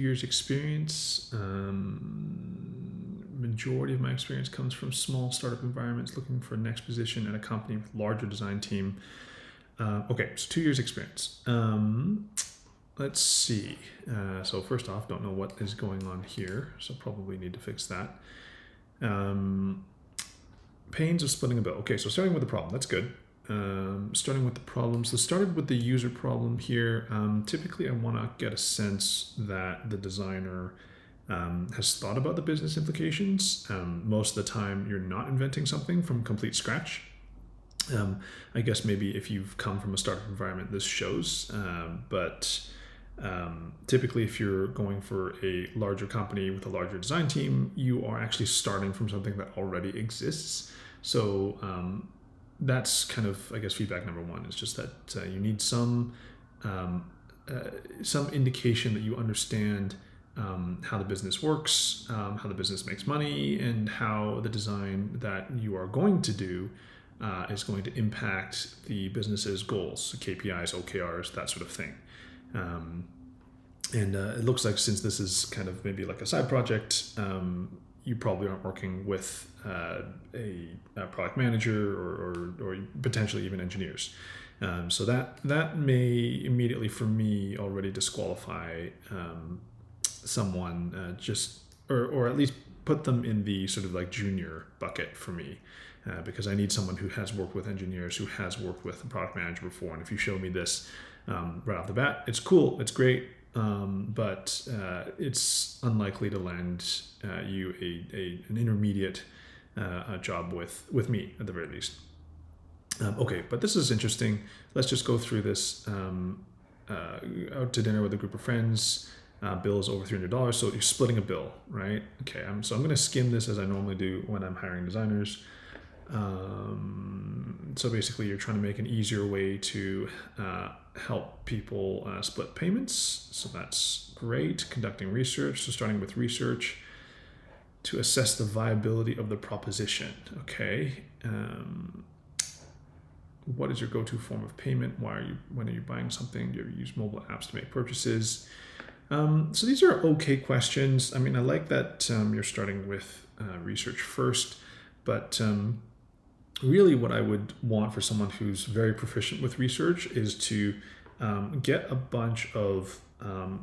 years experience. Majority of my experience comes from small startup environments, looking for next position at a company with larger design team. Okay, so 2 years experience. Let's see. So first off, don't know what is going on here, so probably need to fix that. Pains of splitting a bill. Okay, so starting with the problem, that's good. Starting with the problem. So started with the user problem here. Typically, I want to get a sense that the designer has thought about the business implications. Most of the time, you're not inventing something from complete scratch. I guess maybe if you've come from a startup environment, this shows. But typically, if you're going for a larger company with a larger design team, you are actually starting from something that already exists. So that's kind of, I guess, feedback number one is just that you need some indication that you understand how the business works, how the business makes money, and how the design that you are going to do is going to impact the business's goals, KPIs, OKRs, that sort of thing. And it looks like since this is kind of maybe like a side project, you probably aren't working with a product manager or potentially even engineers. So that may immediately for me already disqualify someone or at least put them in the sort of like junior bucket for me. Because I need someone who has worked with engineers, who has worked with a product manager before. And if you show me this right off the bat, it's cool, it's great, but it's unlikely to land you an intermediate job with me at the very least. Okay, but this is interesting. Let's just go through this. Out to dinner with a group of friends. Bill is over $300, so you're splitting a bill, right? Okay, so I'm going to skim this as I normally do when I'm hiring designers. So basically, you're trying to make an easier way to help people split payments. So that's great. Conducting research. So starting with research to assess the viability of the proposition. Okay. What is your go-to form of payment? When are you buying something? Do you ever use mobile apps to make purchases? So these are okay questions. I mean, I like that you're starting with research first, but really what I would want for someone who's very proficient with research is to get a bunch of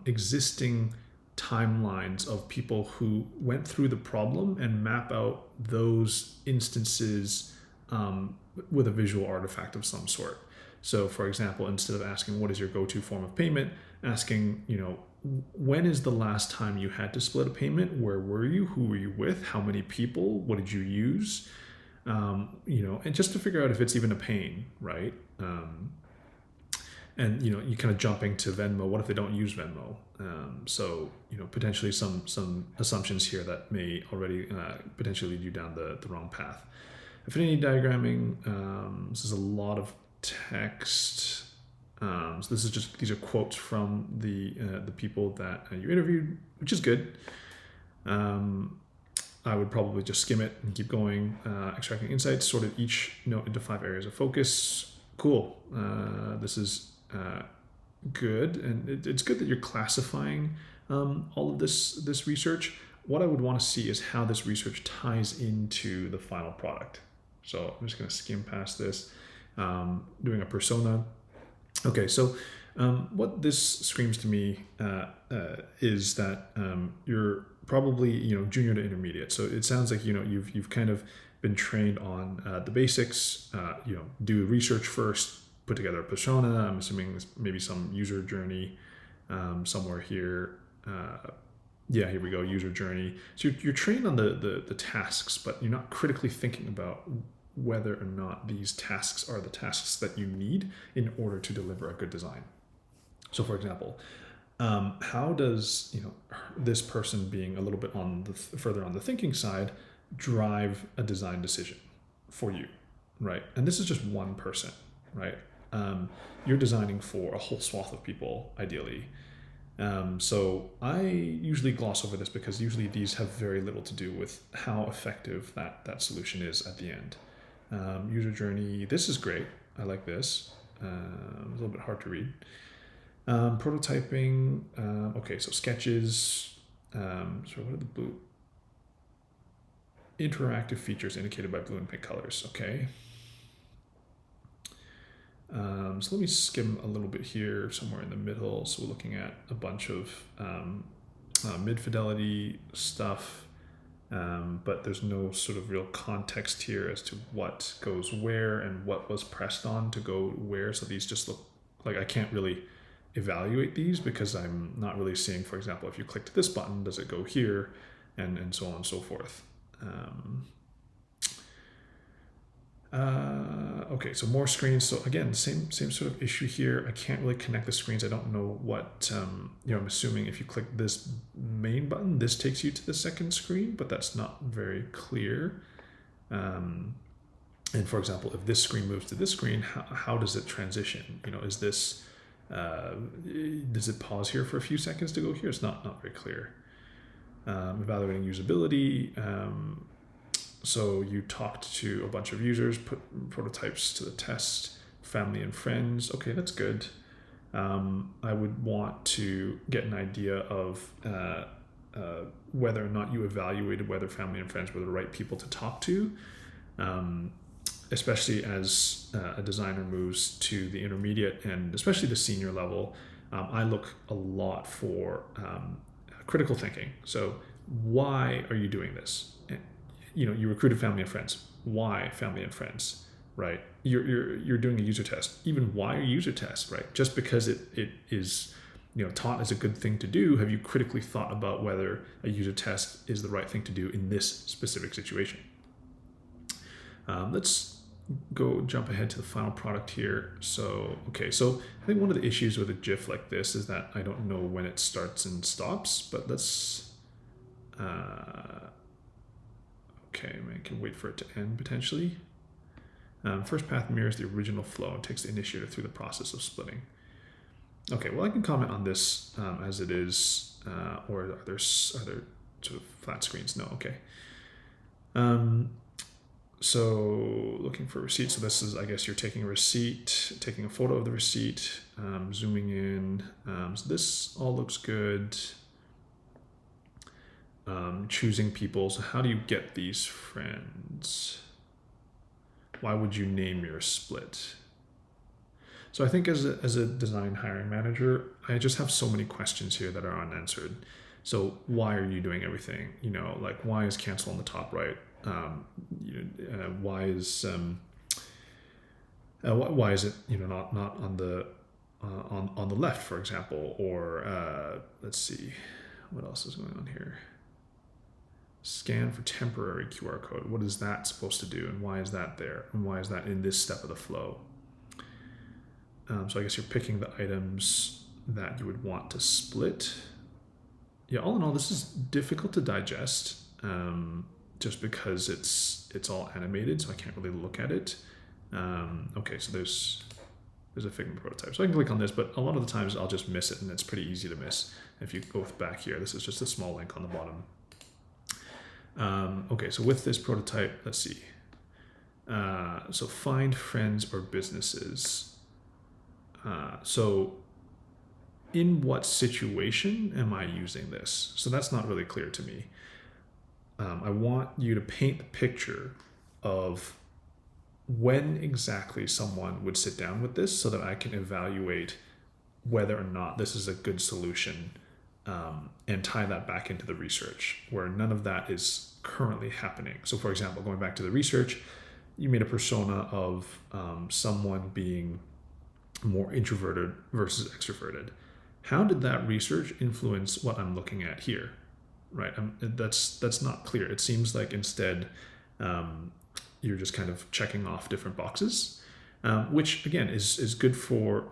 existing timelines of people who went through the problem and map out those instances with a visual artifact of some sort. So for example, instead of asking what is your go-to form of payment, asking, when is the last time you had to split a payment? Where were you? Who were you with? How many people? What did you use? And just to figure out if it's even a pain, right? And you kind of jumping to Venmo. What if they don't use Venmo? So potentially some assumptions here that may already potentially lead you down the wrong path. Affinity diagramming. This is a lot of text. So these are quotes from the people that you interviewed, which is good. I would probably just skim it and keep going, extracting insights, sort of each note into 5 areas of focus. Cool. This is good, and it's good that you're classifying all of this research. What I would want to see is how this research ties into the final product. So I'm just going to skim past this. Doing a persona. Okay, so what this screams to me is that you're probably junior to intermediate. So it sounds like you've kind of been trained on the basics. Do research first, put together a persona. I'm assuming there's maybe some user journey somewhere here. Here we go, user journey. So you're trained on the tasks, but you're not critically thinking about whether or not these tasks are the tasks that you need in order to deliver a good design. So for example, how does this person being a little bit further on the thinking side drive a design decision for you, right? And this is just one person, right? You're designing for a whole swath of people, ideally. So I usually gloss over this because usually these have very little to do with how effective that solution is at the end. User journey, this is great. I like this. It's a little bit hard to read. Prototyping. Okay, so sketches. So what are the blue? Interactive features indicated by blue and pink colors. Okay. So let me skim a little bit here, somewhere in the middle. So we're looking at a bunch of mid-fidelity stuff, but there's no sort of real context here as to what goes where and what was pressed on to go where. So these just look like I can't really evaluate these because I'm not really seeing, for example, if you clicked this button, does it go here, and so on and so forth. Okay, so more screens. So again, same sort of issue here. I can't really connect the screens. I don't know what, I'm assuming if you click this main button, this takes you to the second screen, but that's not very clear. And for example, if this screen moves to this screen, how does it transition? Is this, does it pause here for a few seconds to go here? It's not very clear. Evaluating usability. So you talked to a bunch of users, put prototypes to the test, family and friends. Okay, that's good. I would want to get an idea of whether or not you evaluated whether family and friends were the right people to talk to, especially as a designer moves to the intermediate and especially the senior level. I look a lot for critical thinking. So why are you doing this? You recruited family and friends. Why family and friends, right? You're doing a user test. Even why a user test, right? Just because it is, taught as a good thing to do, have you critically thought about whether a user test is the right thing to do in this specific situation? Let's jump ahead to the final product here. So I think one of the issues with a GIF like this is that I don't know when it starts and stops, but let's, okay, I can wait for it to end potentially. First path mirrors the original flow and takes the initiator through the process of splitting. Okay, well I can comment on this as it is, or are there sort of flat screens? No, okay. So looking for a receipt. So this is, I guess you're taking a receipt, taking a photo of the receipt, zooming in. So this all looks good. Choosing people. So how do you get these friends? Why would you name your split? So I think as a design hiring manager, I just have so many questions here that are unanswered. So why are you doing everything? Like why is cancel on the top right? Why is it not on the left, for example? Or let's see, what else is going on here? Scan for temporary QR code. What is that supposed to do, and why is that there, and why is that in this step of the flow? So I guess you're picking the items that you would want to split. Yeah, all in all, this is difficult to digest, just because it's all animated, so I can't really look at it. Okay, so there's a Figma prototype, so I can click on this, but a lot of the times I'll just miss it, and it's pretty easy to miss. If you go back here, this is just a small link on the bottom. Okay, so with this prototype, let's see. So find friends or businesses. So in what situation am I using this? So that's not really clear to me. I want you to paint the picture of when exactly someone would sit down with this so that I can evaluate whether or not this is a good solution, and tie that back into the research where none of that is currently happening. So for example, going back to the research, you made a persona of someone being more introverted versus extroverted. How did that research influence what I'm looking at here? Right, that's not clear. It seems like instead you're just kind of checking off different boxes, which again is good for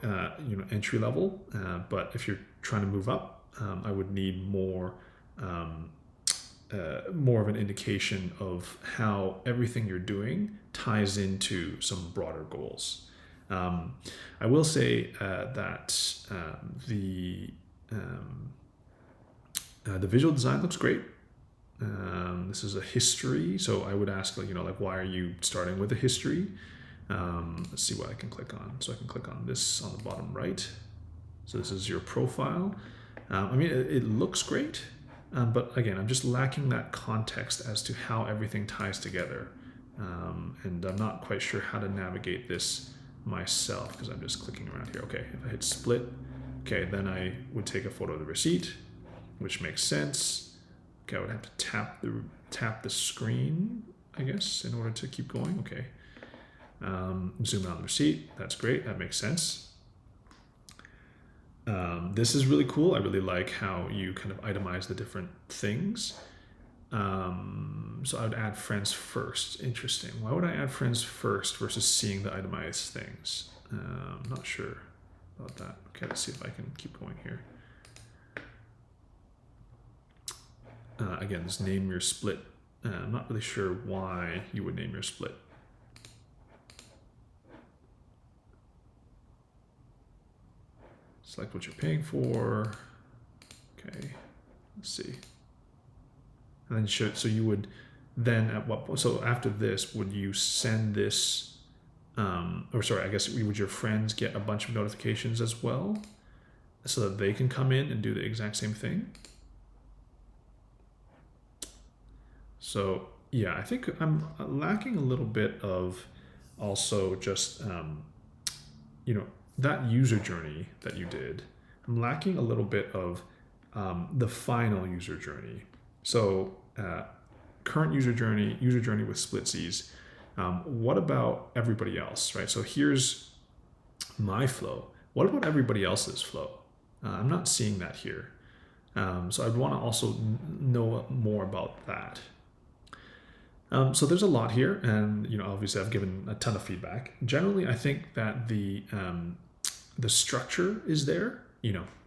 entry level. But if you're trying to move up, I would need more of an indication of how everything you're doing ties into some broader goals. I will say that the visual design looks great. This is a history, so I would ask, why are you starting with a history? Let's see what I can click on. So I can click on this on the bottom right. So this is your profile. I mean, it looks great, but again, I'm just lacking that context as to how everything ties together. And I'm not quite sure how to navigate this myself because I'm just clicking around here. Okay, if I hit split, okay, then I would take a photo of the receipt, which makes sense. Okay, I would have to tap the screen, I guess, in order to keep going. Okay, zoom in on the receipt. That's great. That makes sense. This is really cool. I really like how you kind of itemize the different things. So I would add friends first. Interesting. Why would I add friends first versus seeing the itemized things? I'm not sure about that. Okay, let's see if I can keep going here. Again, this name your split. I'm not really sure why you would name your split. Select what you're paying for. Okay, let's see. And then so you would then at what point? So after this, would you send this? Or sorry, I guess would your friends get a bunch of notifications as well, so that they can come in and do the exact same thing? So yeah, I think I'm lacking a little bit of also just that user journey that you did. I'm lacking a little bit of the final user journey. So current user journey with Splitsies. What about everybody else, right? So here's my flow. What about everybody else's flow? I'm not seeing that here. So I'd want to also know more about that. So there's a lot here, and obviously I've given a ton of feedback. Generally, I think that the structure is there.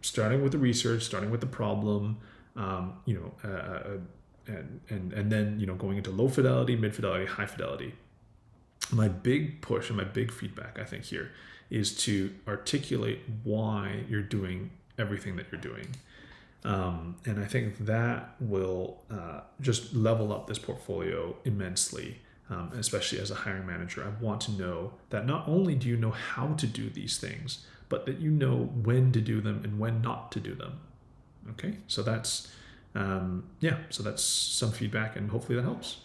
Starting with the research, starting with the problem, and then going into low fidelity, mid fidelity, high fidelity. My big push and my big feedback, I think, here is to articulate why you're doing everything that you're doing. And I think that will just level up this portfolio immensely, especially as a hiring manager. I want to know that not only do you know how to do these things, but that you know when to do them and when not to do them. Okay, so that's so that's some feedback, and hopefully that helps.